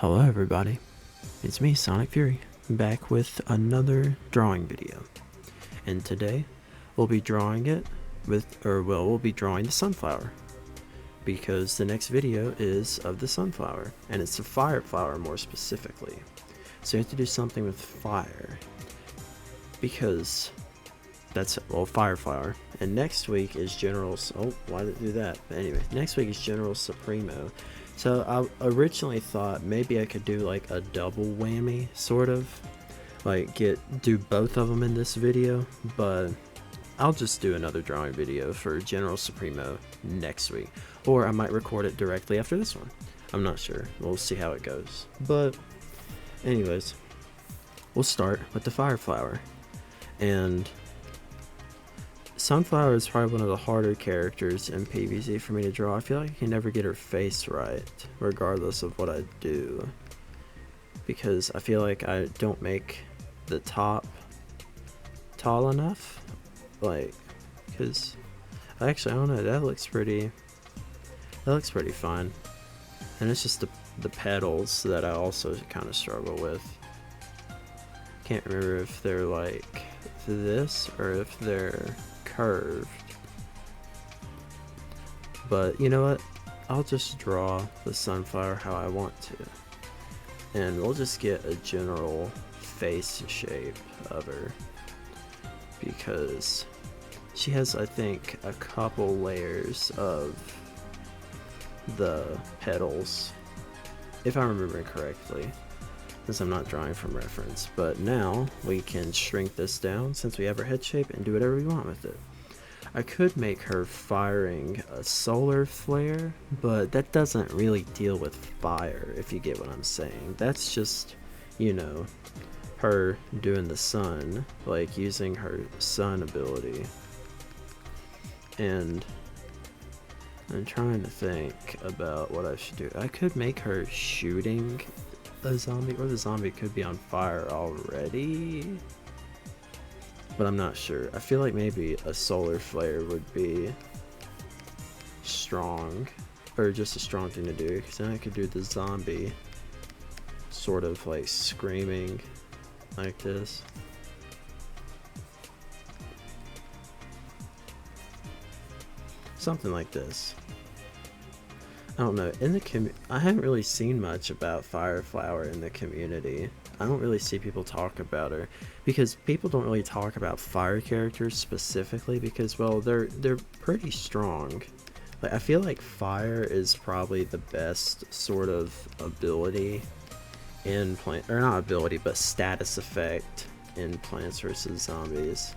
Hello everybody, it's me SonicFury, back with another drawing video. And today we'll be drawing we'll be drawing the sunflower. Because the next video is of the sunflower, and it's a fire flower more specifically. So you have to do something with fire. Because that's, well, fire flower. And next week is why did it do that? But anyway, next week is General Supremo. So I originally thought maybe I could do like a double whammy, sort of. Like do both of them in this video, but I'll just do another drawing video for General Supremo next week. Or I might record it directly after this one. I'm not sure. We'll see how it goes. But anyways, we'll start with the fire flower. And Sunflower is probably one of the harder characters in PvZ for me to draw. I feel like I can never get her face right, regardless of what I do. Because I feel like I don't make the top tall enough. Because actually, I don't know, that looks pretty fine. And it's just the petals that I also kind of struggle with. Can't remember if they're like this or if they're curved, but you know what, I'll just draw the sunflower how I want to, and we'll just get a general face shape of her, because she has, I think, a couple layers of the petals, if I'm remembering correctly, since I'm not drawing from reference. But now we can shrink this down since we have her head shape and do whatever we want with it. I could make her firing a solar flare, but that doesn't really deal with fire, if you get what I'm saying. That's just, you know, her doing the sun, like using her sun ability. And I'm trying to think about what I should do. I could make her shooting a zombie, or the zombie could be on fire already, but I'm not sure. I feel like maybe a solar flare would be strong, or just a strong thing to do, because then I could do the zombie sort of like screaming like this. Something like this. I don't know, I haven't really seen much about Fireflower in the community. I don't really see people talk about her, because people don't really talk about fire characters specifically, because, well, they're pretty strong. Like, I feel like fire is probably the best sort of ability in or not ability, but status effect in Plants vs. Zombies.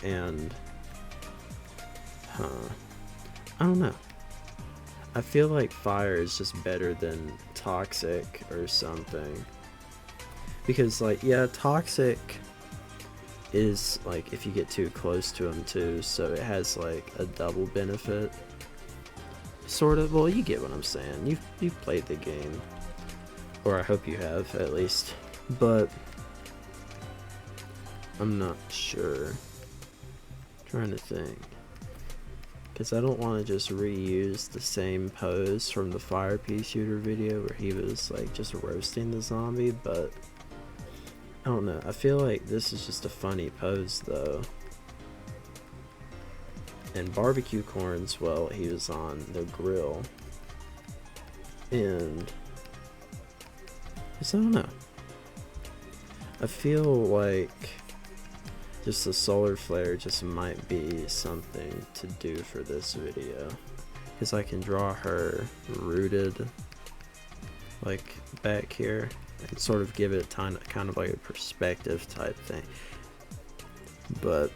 And, I don't know. I feel like fire is just better than toxic or something, because, like, yeah, toxic is like if you get too close to them too, so it has like a double benefit, sort of. Well, you get what I'm saying. You've played the game, or I hope you have at least, but I'm not sure. I'm trying to think. Because I don't want to just reuse the same pose from the fire pea shooter video where he was like just roasting the zombie, but I don't know. I feel like this is just a funny pose though. And barbecue corns, well, he was on the grill, and just, I don't know. I feel like just the solar flare just might be something to do for this video, because I can draw her rooted like back here and sort of give it kind of like a perspective type thing. But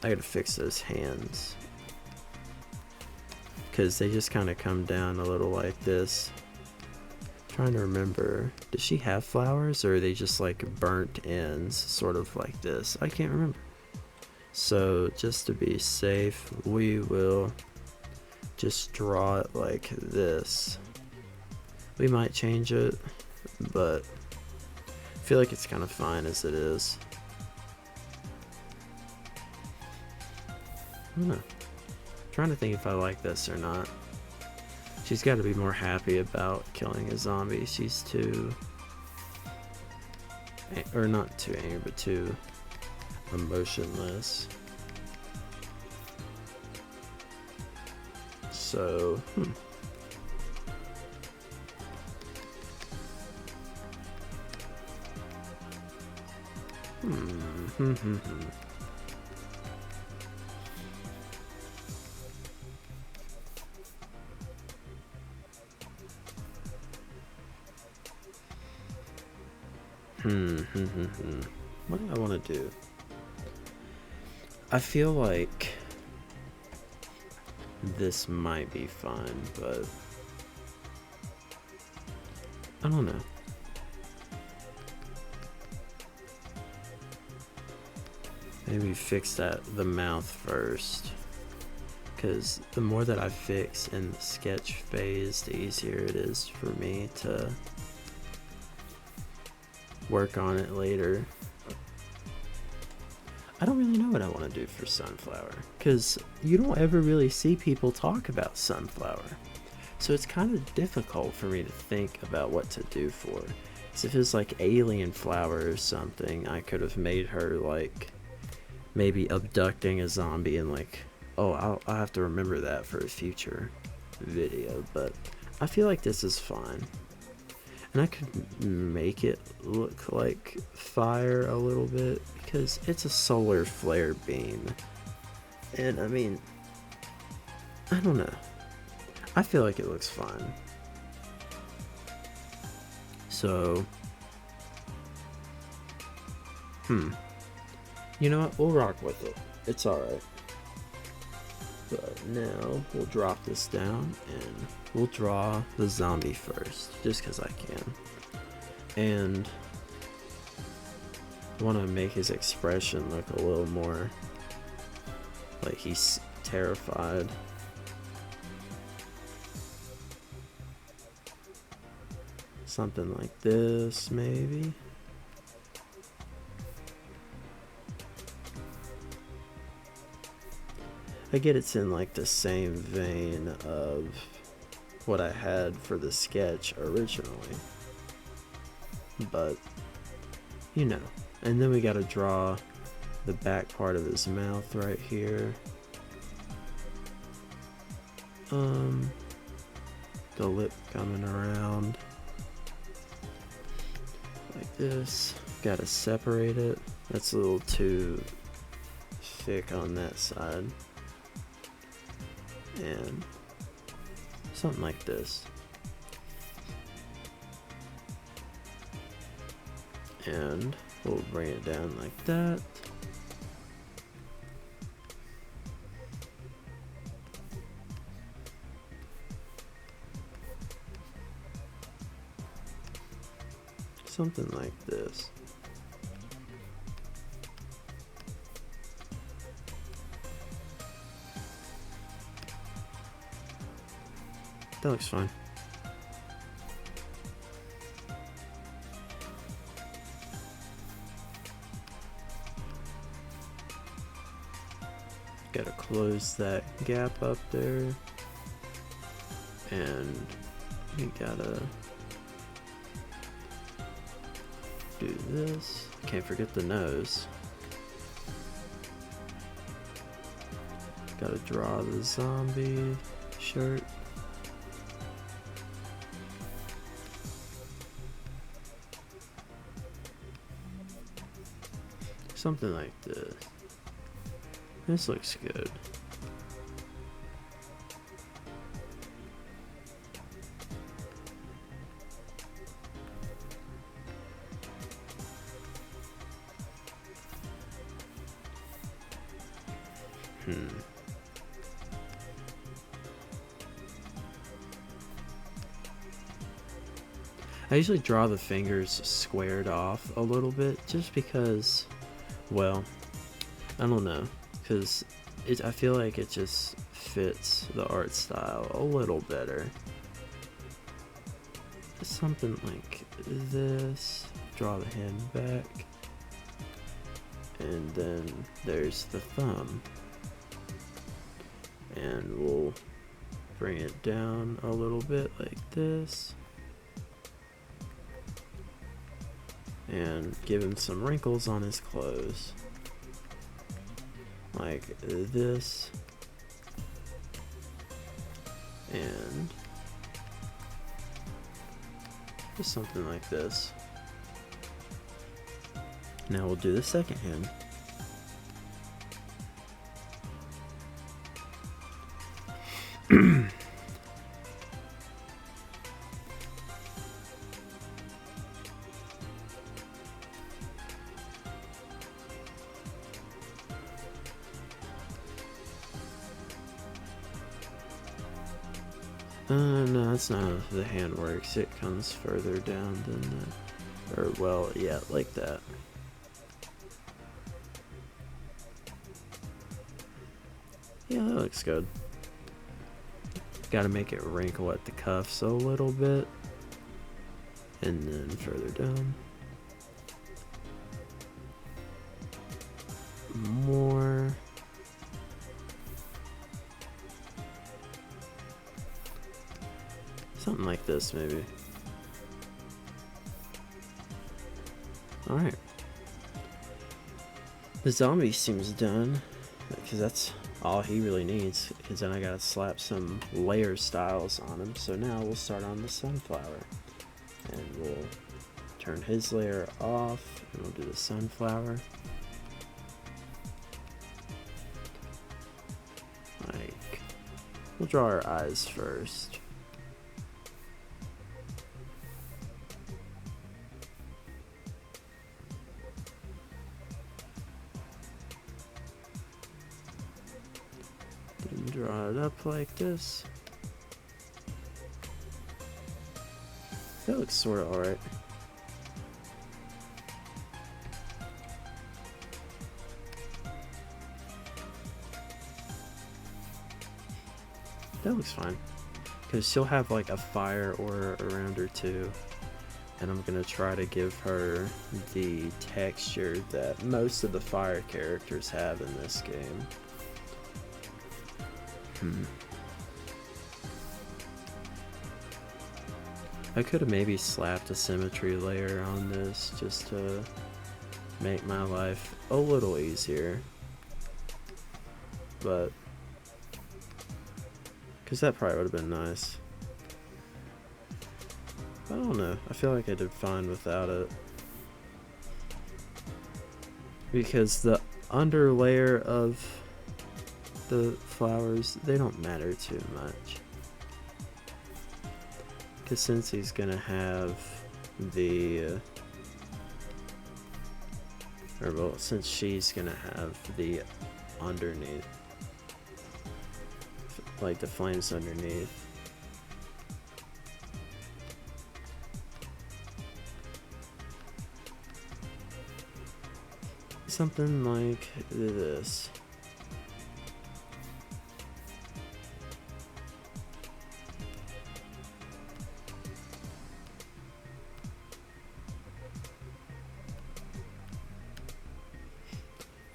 I gotta fix those hands, because they just kind of come down a little like this. I'm trying to remember, does she have flowers, or are they just like burnt ends, sort of like this? I can't remember. So just to be safe, we will just draw it like this. We might change it, but I feel like it's kind of fine as it is. I don't know. I'm trying to think if I like this or not. She's got to be more happy about killing a zombie. She's too, or not too angry, but too emotionless. So, What do I want to do? I feel like this might be fun, but I don't know. Maybe fix the mouth first, because the more that I fix in the sketch phase, the easier it is for me to work on it later. I don't really know what I want to do for Sunflower, because you don't ever really see people talk about Sunflower, so it's kind of difficult for me to think about what to do for her. So if it's like Alien Flower or something, I could have made her like maybe abducting a zombie and like, oh, I'll have to remember that for a future video, but I feel like this is fine. And I could make it look like fire a little bit because it's a solar flare beam. And I mean, I don't know. I feel like it looks fine. So, you know what? We'll rock with it. It's alright. But now we'll drop this down and we'll draw the zombie first, just because I can. And I want to make his expression look a little more like he's terrified. Something like this, maybe. I get it's in like the same vein of what I had for the sketch originally, but you know. And then we gotta draw the back part of his mouth right here. The lip coming around like this. Gotta separate it. That's a little too thick on that side. And something like this. And we'll bring it down like that. Something like this. That looks fine. Gotta close that gap up there. And we gotta do this. Can't forget the nose. Gotta draw the zombie shirt. Something like this. This looks good. I usually draw the fingers squared off a little bit just because, well, I don't know, because I feel like it just fits the art style a little better. Something like this. Draw the hand back. And then there's the thumb. And we'll bring it down a little bit like this. And give him some wrinkles on his clothes. Like this. And just something like this. Now we'll do the second hand. No, that's not how the hand works. It comes further down than that. Or, well, yeah, like that. Yeah, that looks good. Gotta make it wrinkle at the cuffs a little bit. And then further down. More. Something like this, maybe. Alright. The zombie seems done, because that's all he really needs, because then I gotta slap some layer styles on him. So now we'll start on the sunflower. And we'll turn his layer off, and we'll do the sunflower. Like, we'll draw our eyes first. Draw it up like this. That looks sort of alright. That looks fine. Because she'll have like a fire aura around her too. And I'm going to try to give her the texture that most of the fire characters have in this game. I could have maybe slapped a symmetry layer on this just to make my life a little easier, but because that probably would have been nice. I don't know, I feel like I did fine without it, because the under layer of the flowers, they don't matter too much, because since he's gonna have the or well, since she's gonna have the underneath, like the flames underneath, something like this.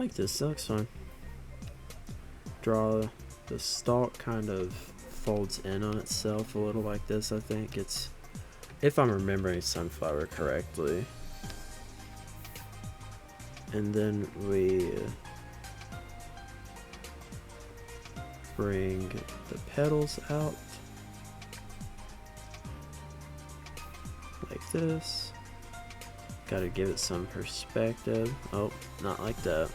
Like this, that looks fine. Draw the stalk kind of folds in on itself a little like this, I think. It's, if I'm remembering sunflower correctly. And then we bring the petals out like this. Gotta give it some perspective. Oh, not like that.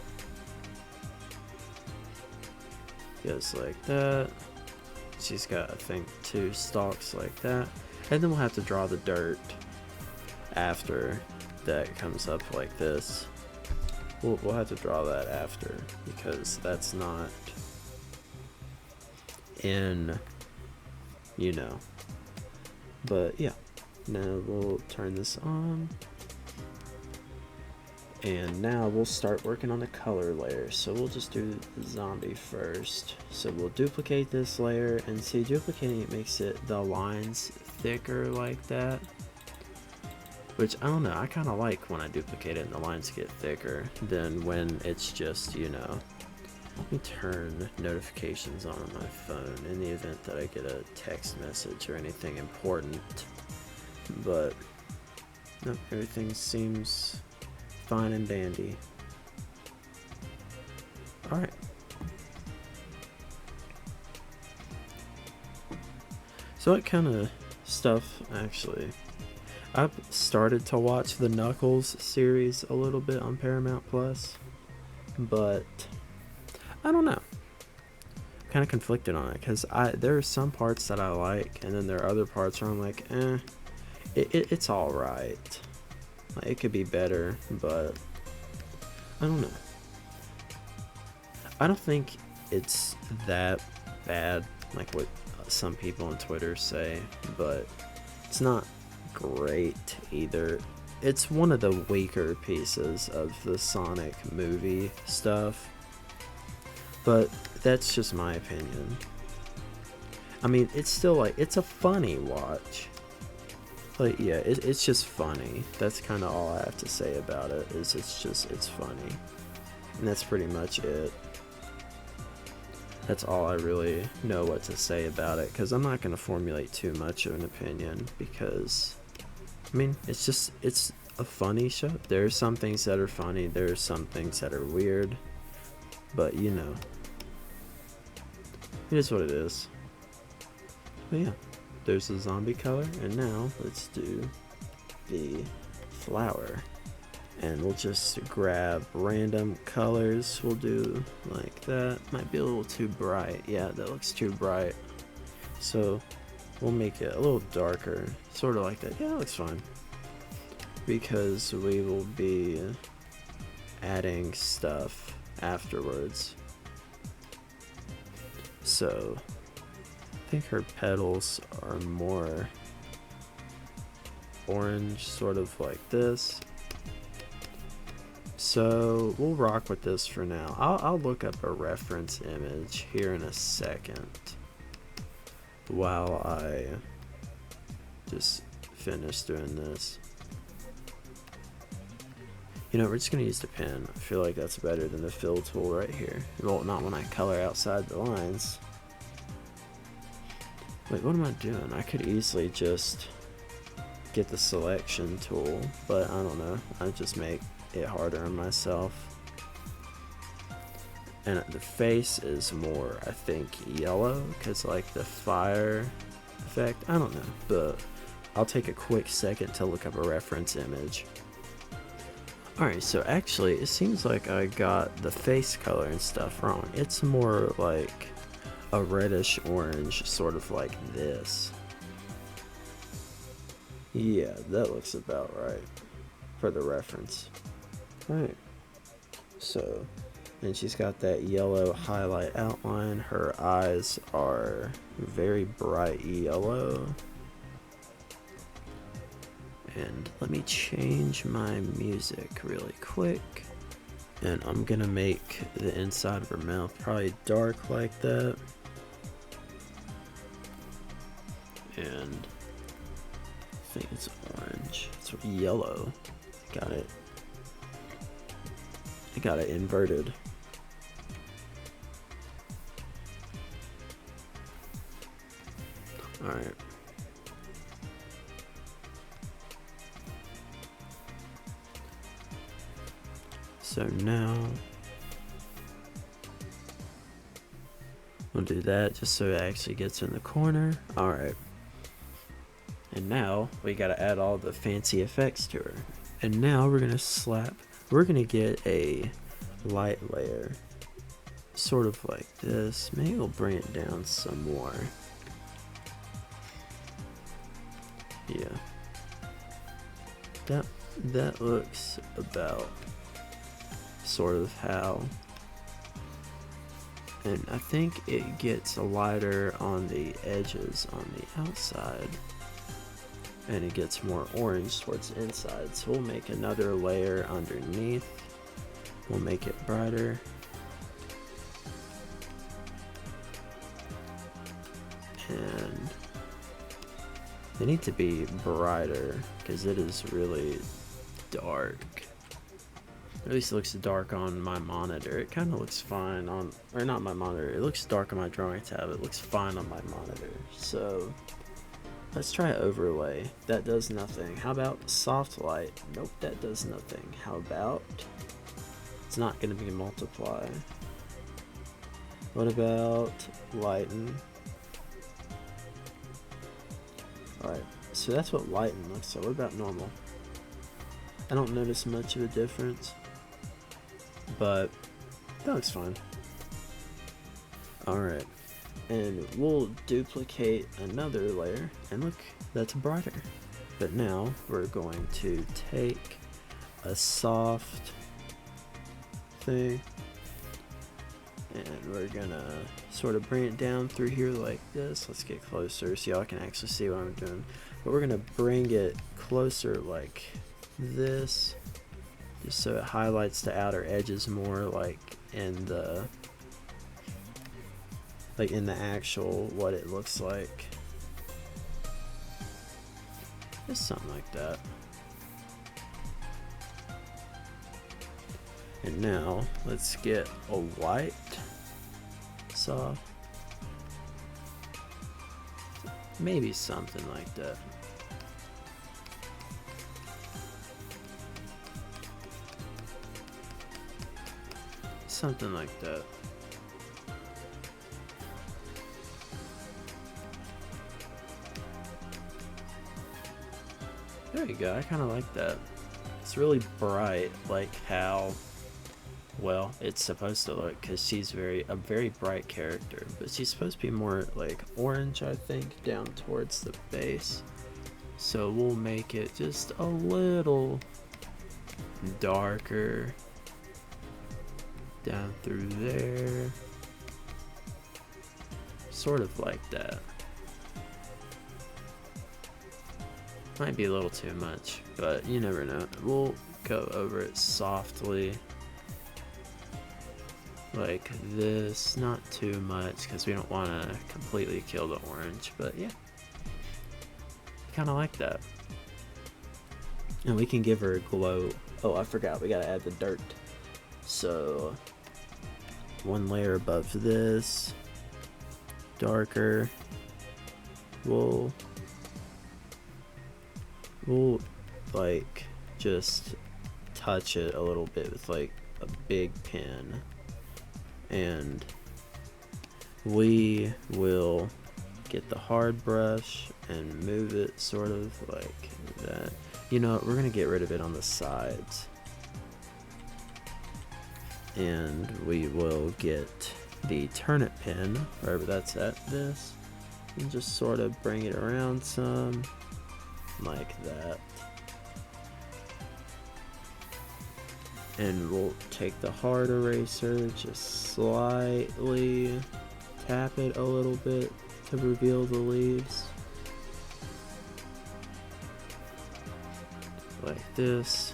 Just like that. She's got, I think, 2 stalks like that. And then we'll have to draw the dirt after that comes up like this. We'll have to draw that after, because that's not in, you know. But yeah, now we'll turn this on. And now we'll start working on the color layer. So we'll just do the zombie first. So we'll duplicate this layer, and see, duplicating it makes it the lines thicker like that. Which, I don't know, I kind of like when I duplicate it and the lines get thicker than when it's just, you know, Let me turn notifications on my phone in the event that I get a text message or anything important. But no, everything seems fine and dandy. Alright. So what kind of stuff, actually? I've started to watch the Knuckles series a little bit on Paramount Plus, but I don't know. I'm kind of conflicted on it because there are some parts that I like, and then there are other parts where I'm like, it's all right. Like, it could be better, but I don't know. I don't think it's that bad, like what some people on Twitter say, but it's not great either. It's one of the weaker pieces of the Sonic movie stuff, but that's just my opinion. I mean, it's still like, it's a funny watch. Like, yeah, it's just funny. That's kind of all I have to say about it, is it's funny. And that's pretty much it. That's all I really know what to say about it, because I'm not going to formulate too much of an opinion, because, I mean, it's a funny show. There are some things that are funny, there are some things that are weird, but you know, it is what it is. But yeah, there's the zombie color, and now let's do the flower. And we'll just grab random colors. We'll do like that. Might be a little too bright. Yeah, that looks too bright. So we'll make it a little darker. Sort of like that. Yeah, that looks fine. Because we will be adding stuff afterwards. So I think her petals are more orange, sort of like this. So we'll rock with this for now. I'll look up a reference image here in a second while I just finish doing this. You know, we're just gonna use the pen. I feel like that's better than the fill tool right here. Well, not when I color outside the lines. Wait, what am I doing? I could easily just get the selection tool, but I don't know. I just make it harder on myself. And the face is more, I think, yellow, because like the fire effect, I don't know, but I'll take a quick second to look up a reference image. Alright, so actually it seems like I got the face color and stuff wrong. It's more like a reddish orange, sort of like this. Yeah, that looks about right for the reference. Alright, so then she's got that yellow highlight outline. Her eyes are very bright yellow. And let me change my music really quick. And I'm gonna make the inside of her mouth probably dark like that. And I think it's orange. It's yellow. Got it. I got it inverted. Alright. So now we'll do that just so it actually gets in the corner. Alright. And now we gotta add all the fancy effects to her. And now we're gonna get a light layer. Sort of like this. Maybe we'll bring it down some more. Yeah. That looks about sort of how. And I think it gets lighter on the edges on the outside. And it gets more orange towards the inside. So we'll make another layer underneath. We'll make it brighter. And they need to be brighter because it is really dark. At least it looks dark on my monitor. It kind of looks fine on, or not my monitor, it looks dark on my drawing tab. It looks fine on my monitor. So let's try overlay. That does nothing. How about soft light? Nope, that does nothing. How about, it's not going to be multiply. What about lighten? Alright, so that's what lighten looks like. What about normal? I don't notice much of a difference, but that looks fine. Alright, and we'll duplicate another layer, and look, that's brighter. But now we're going to take a soft thing, and we're gonna sort of bring it down through here like this. Let's get closer so y'all can actually see what I'm doing. But we're gonna bring it closer like this, just so it highlights the outer edges more, like in the actual what it looks like. Just something like that. And now let's get a white soft, maybe something like that. Something like that. There you go, I kind of like that. It's really bright, like how, well, it's supposed to look, because she's a very bright character, but she's supposed to be more like orange, I think, down towards the base. So we'll make it just a little darker down through there, sort of like that. Might be a little too much, but you never know. We'll go over it softly like this, not too much because we don't want to completely kill the orange, but yeah, kind of like that. And we can give her a glow. Oh, I forgot, we gotta add the dirt. So one layer above this, darker. We'll like just touch it a little bit with like a big pen, and we will get the hard brush and move it sort of like that. You know, we're gonna get rid of it on the sides, and we will get the turnip pin wherever that's at, this, and just sort of bring it around some like that. And we'll take the hard eraser, just slightly tap it a little bit to reveal the leaves like this.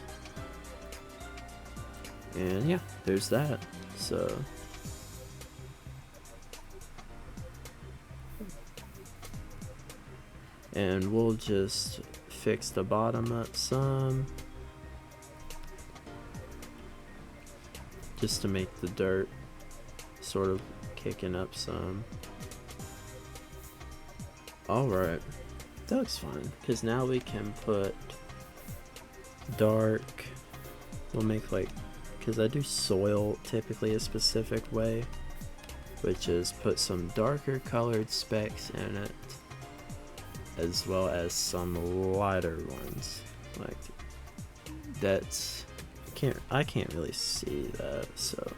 And yeah, there's that. So and we'll just fix the bottom up some, just to make the dirt sort of kicking up some. Alright, that looks fine, because now we can put dark, we'll make like, because I do soil typically a specific way, which is put some darker colored specks in it, as well as some lighter ones. Like that's, I can't really see that, so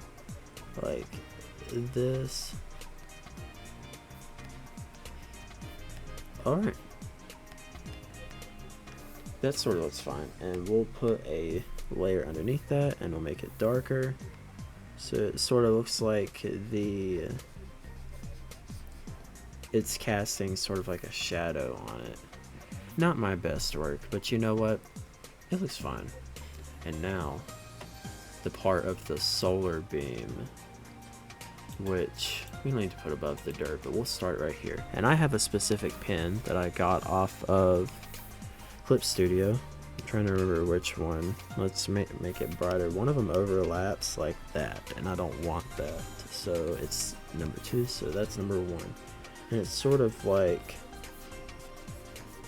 like this. Alright, that sort of looks fine, and we'll put a layer underneath that and we'll make it darker, so it sort of looks like it's casting sort of like a shadow on it. Not my best work, but you know what, it looks fine. And now the part of the solar beam, which we need to put above the dirt, but we'll start right here. And I have a specific pen that I got off of Clip Studio, I'm trying to remember which one. Let's make it brighter. One of them overlaps like that, and I don't want that. So it's number 2, so that's number 1. And it's sort of like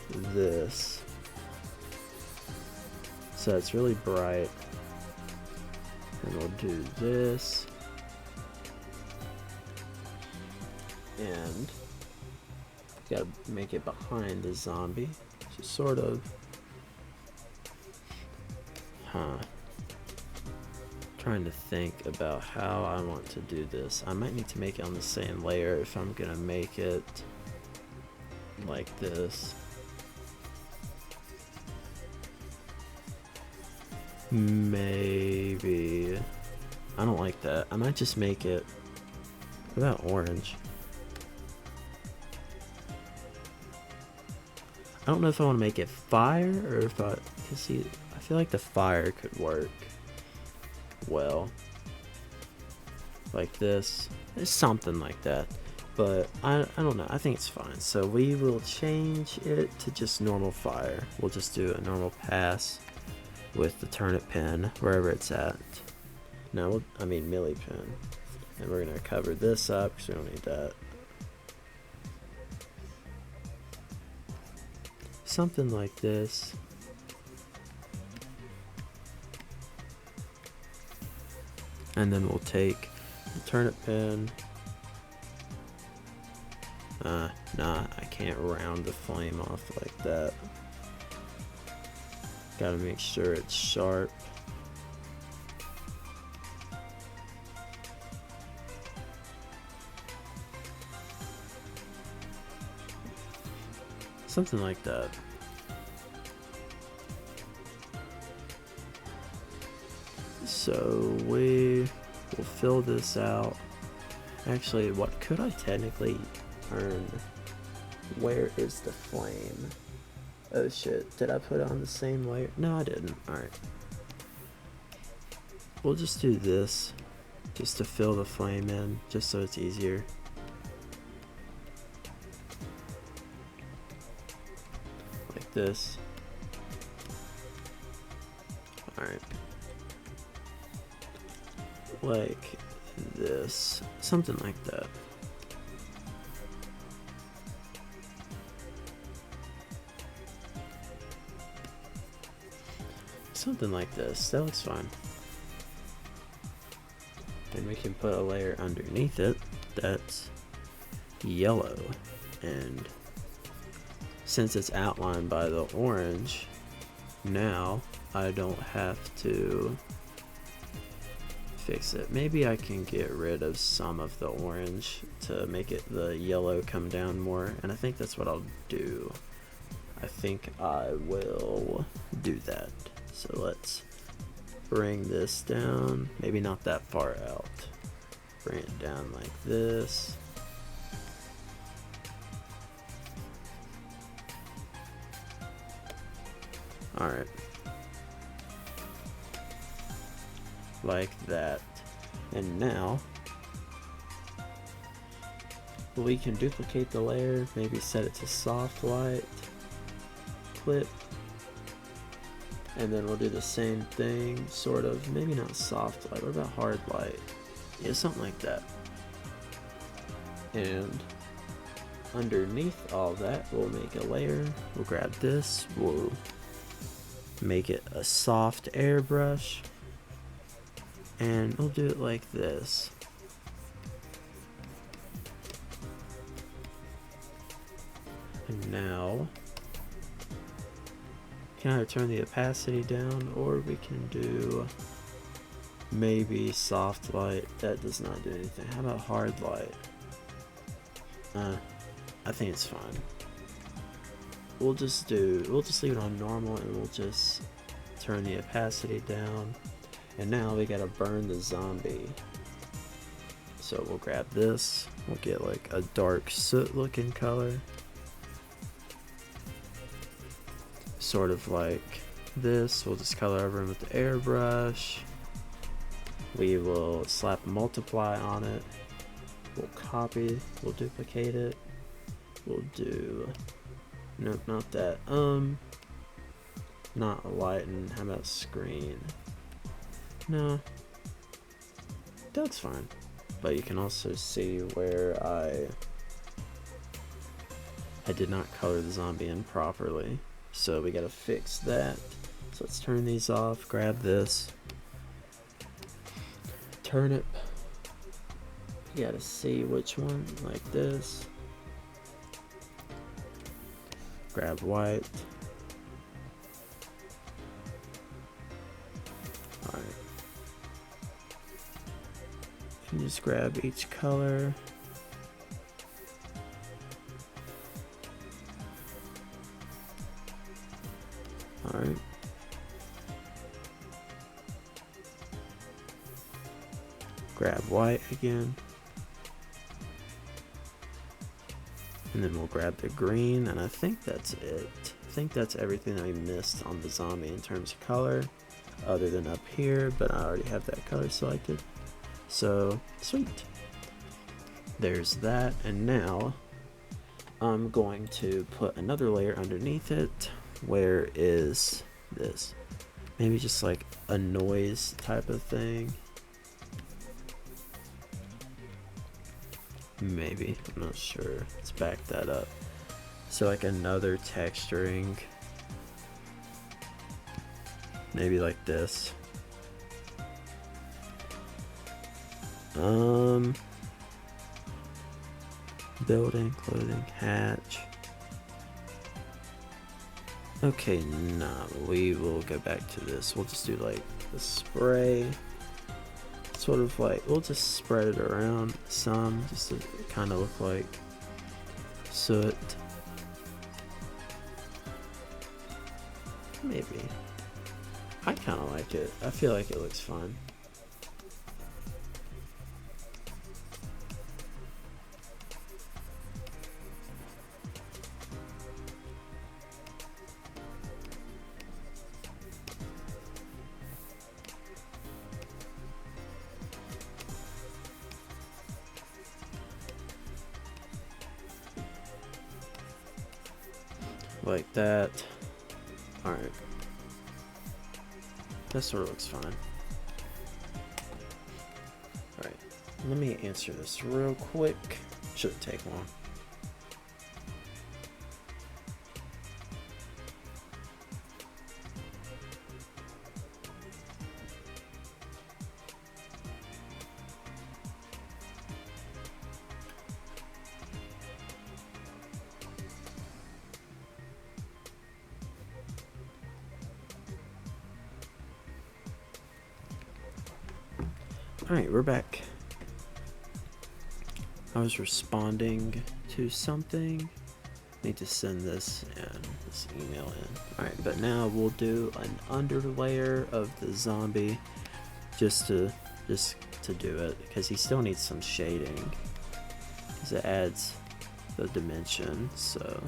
this. So it's really bright. And we'll do this. And gotta make it behind the zombie. Just sort of. Trying to think about how I want to do this. I might need to make it on the same layer if I'm gonna make it like this. Maybe. I don't like that. I might just make it. What about orange? I don't know if I want to make it fire or if I see. I feel like the fire could work well, like this. It's something like that, but I don't know. I think it's fine. So we will change it to just normal fire. We'll just do a normal pass with the turnip pin wherever it's at. No, I mean melee pin, and we're gonna cover this up because we don't need that. Something like this. And then we'll take the turnip pin. Nah, I can't round the flame off like that. Gotta make sure it's sharp. Something like that. So we will fill this out. Actually, what could I technically earn? Where is the flame? Oh shit, did I put it on the same layer? No, I didn't. Alright. We'll just do this, just to fill the flame in, just so it's easier. Like this. Alright. Like this. Something like that. Something like this. That looks fine. And we can put a layer underneath it that's yellow. And since it's outlined by the orange, now I don't have to fix it. Maybe I can get rid of some of the orange to make it the yellow come down more, and I think that's what I'll do. I think I will do that. So let's bring this down, maybe not that far out. Bring it down like this. Alright. Like that. And now we can duplicate the layer, maybe set it to soft light, clip, and then we'll do the same thing, sort of, maybe not soft light, what about hard light? Yeah, something like that. And underneath all that, we'll make a layer, we'll grab this, we'll make it a soft airbrush, and we'll do it like this. And now, can either turn the opacity down, or we can do maybe soft light. That does not do anything. How about hard light? I think it's fine. We'll just leave it on normal, and we'll just turn the opacity down. And now we gotta burn the zombie. So we'll grab this, we'll get like a dark soot looking color. Sort of like this, we'll just color over him with the airbrush. We will slap multiply on it. We'll copy, we'll duplicate it. We'll do, nope, not that. not lighten. How about screen? No, that looks fine. But you can also see where I did not color the zombie in properly. So we gotta fix that. So let's turn these off, grab this. Turnip. You gotta see which one, like this. Grab white. Alright. And just grab each color. Alright. Grab white again. And then we'll grab the green, and I think that's it. I think that's everything that we missed on the zombie in terms of color, other than up here, but I already have that color selected. So, sweet. There's that, and now I'm going to put another layer underneath it. Where is this? Maybe just like a noise type of thing. Maybe, I'm not sure. Let's back that up. So like another texturing. Maybe like this. Building, clothing, hatch. Okay, nah, we will go back to this. We'll just do like the spray. Sort of like, we'll just spread it around some, just to kind of look like soot. Maybe. I kind of like it. I feel like it looks fun. Like that. Alright. That sort of looks fine. Alright. Let me answer this real quick. Shouldn't take long. Alright, we're back. I was responding to something. Need to send this and this email in. Alright, but now we'll do an underlayer of the zombie just to do it, because he still needs some shading. Because it adds the dimension, so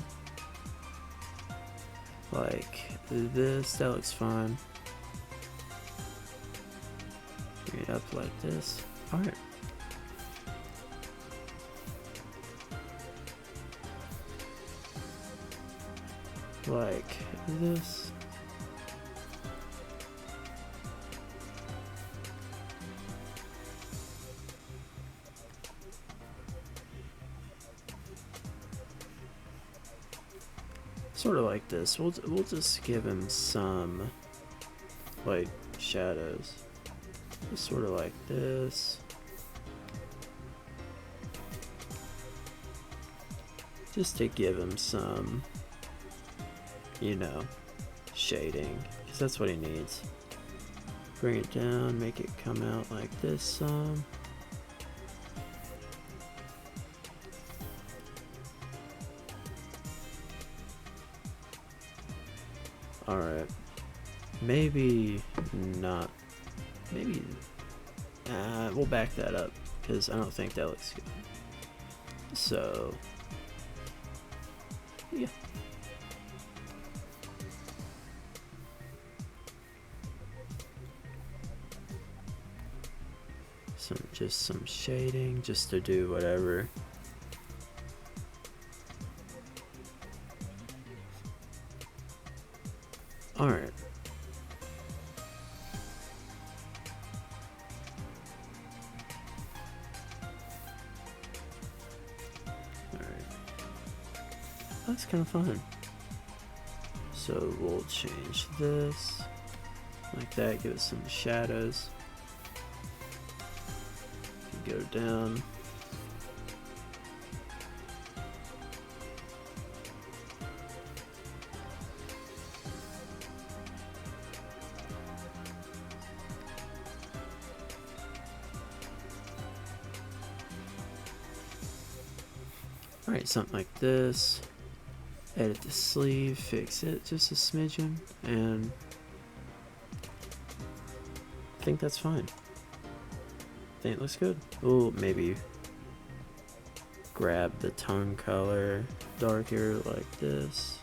like this, that looks fine. Bring it up like this. Alright. Like this. Sort of like this. We'll just give him some like shadows. Just sort of like this. Just to give him some, you know, shading, because that's what he needs. Bring it down, make it come out like this some. Alright. Maybe not. Maybe. We'll back that up, because I don't think that looks good. So. Yeah. Just some shading, just to do whatever. Alright. looks kind of fun. So we'll change this like that, give it some shadows. Go down. Alright, something like this. Edit the sleeve, fix it just a smidgen, and I think that's fine. I think it looks good. We'll maybe grab the tone color darker like this.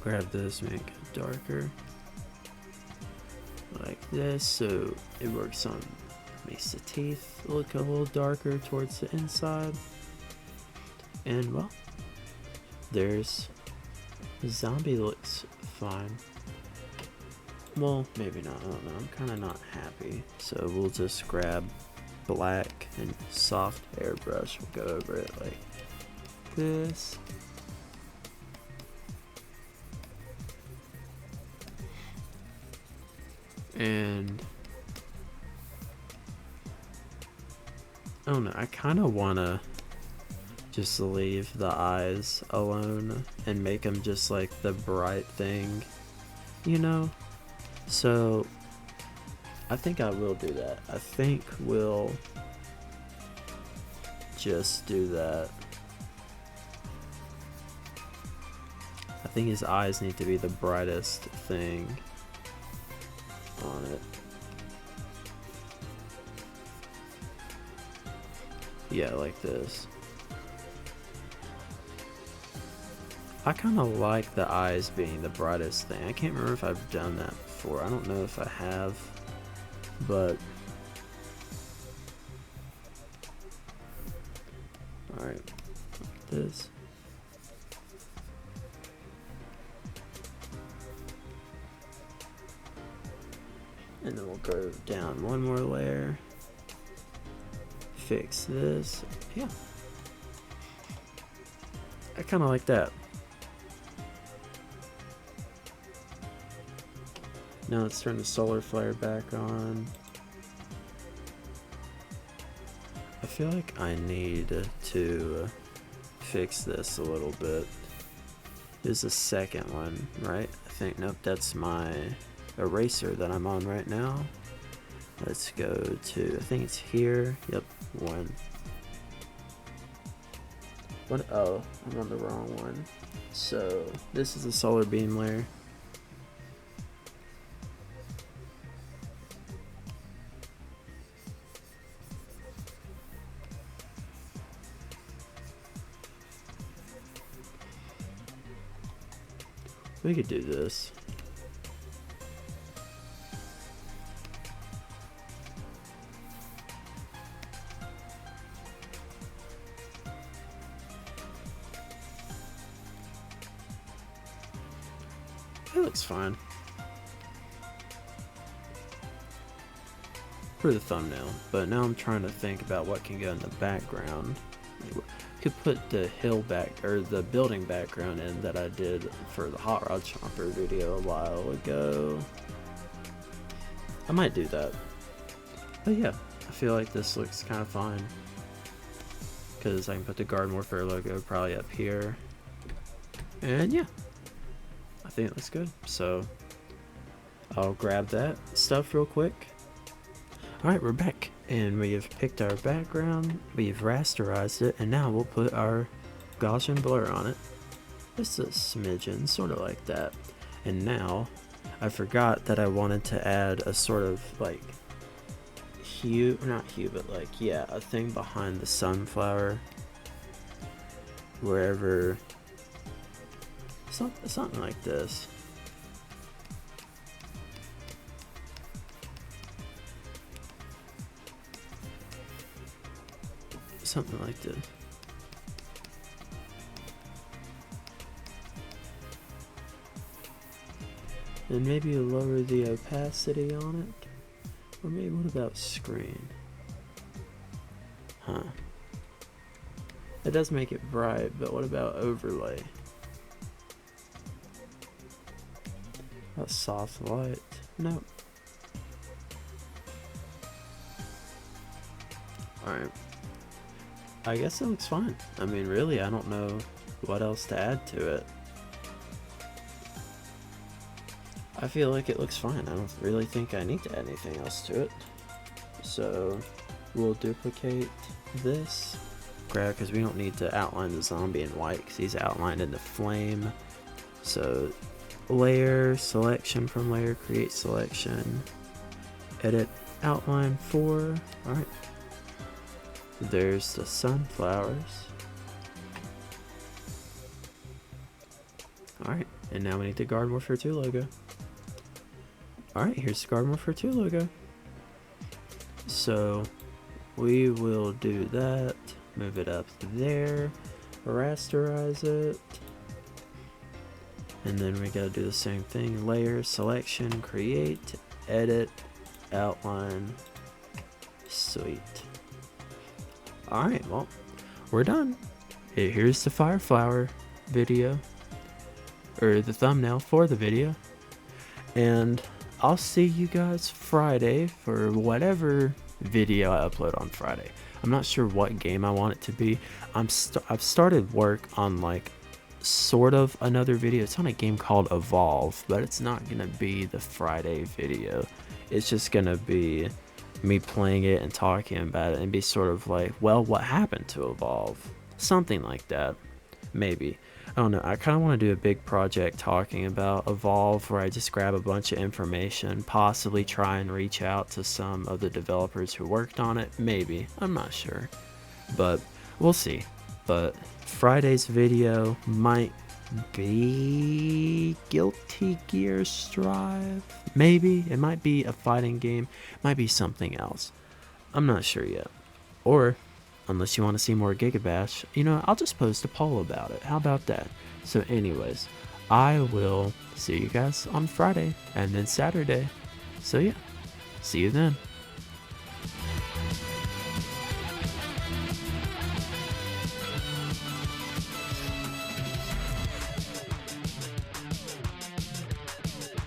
Grab this, make it darker like this, so it works on, makes the teeth look a little darker towards the inside. And well, there's the zombie. Looks fine. Well, maybe not, I don't know, I'm kind of not happy. So we'll just grab black and soft airbrush, we'll go over it like this. And I don't know, I kind of want to just leave the eyes alone and make them just like the bright thing, you know? So I think I will do that. I think we'll just do that. I think his eyes need to be the brightest thing on it. Yeah, like this. I kind of like the eyes being the brightest thing. I can't remember if I've done that before. I don't know if I have, but alright, like this. And then we'll go down one more layer. Fix this. Yeah. I kind of like that. Now let's turn the solar flare back on. I feel like I need to fix this a little bit. There's a second one, right? I think, nope, that's my eraser that I'm on right now. Let's go to, I think it's here. Yep, one. What? Oh, I'm on the wrong one. So this is the solar beam layer. We could do this. It looks fine. For the thumbnail, but now I'm trying to think about what can go in the background. Could put the hill back, or the building background in that I did for the Hot Rod Chomper video a while ago. I might do that. But yeah, I feel like this looks kind of fine. Because I can put the Garden Warfare logo probably up here. And yeah, I think it looks good. So I'll grab that stuff real quick. Alright, we're back. And we have picked our background, we've rasterized it, and now we'll put our Gaussian blur on it. Just a smidgen, sort of like that. And now, I forgot that I wanted to add a sort of like hue, not hue, but like, yeah, a thing behind the sunflower. Wherever, something like this. Something like this. And maybe lower the opacity on it. Or maybe what about screen? Huh. It does make it bright, but what about overlay? A soft light? Nope. Alright. I guess it looks fine. I mean, really, I don't know what else to add to it. I feel like it looks fine. I don't really think I need to add anything else to it. So we'll duplicate this. Grab, because we don't need to outline the zombie in white because he's outlined in the flame. So layer, selection from layer, create selection, edit outline 4. Alright. There's the sunflowers. Alright, and now we need the Garden Warfare 2 logo. Alright, here's the Garden Warfare 2 logo. So we will do that, move it up there, rasterize it, and then we gotta do the same thing, layer, selection, create, edit, outline, sweet. Alright, well, we're done. Here's the fire flower video, or the thumbnail for the video, and I'll see you guys Friday for whatever video I upload on Friday. I'm not sure what game I want it to be. I've started work on like sort of another video. It's on a game called Evolve, but it's not gonna be the Friday video. It's just gonna be me playing it and talking about it and be sort of like, well, what happened to Evolve? Something like that. Maybe. I don't know. I kind of want to do a big project talking about Evolve where I just grab a bunch of information, possibly try and reach out to some of the developers who worked on it. Maybe. I'm not sure. But we'll see. But Friday's video might be Guilty Gear Strive. Maybe. It might be a fighting game. It might be something else. I'm not sure yet. Or unless you want to see more Gigabash, you know, I'll just post a poll about it. How about that? So anyways, I will see you guys on Friday and then Saturday. So yeah, see you then.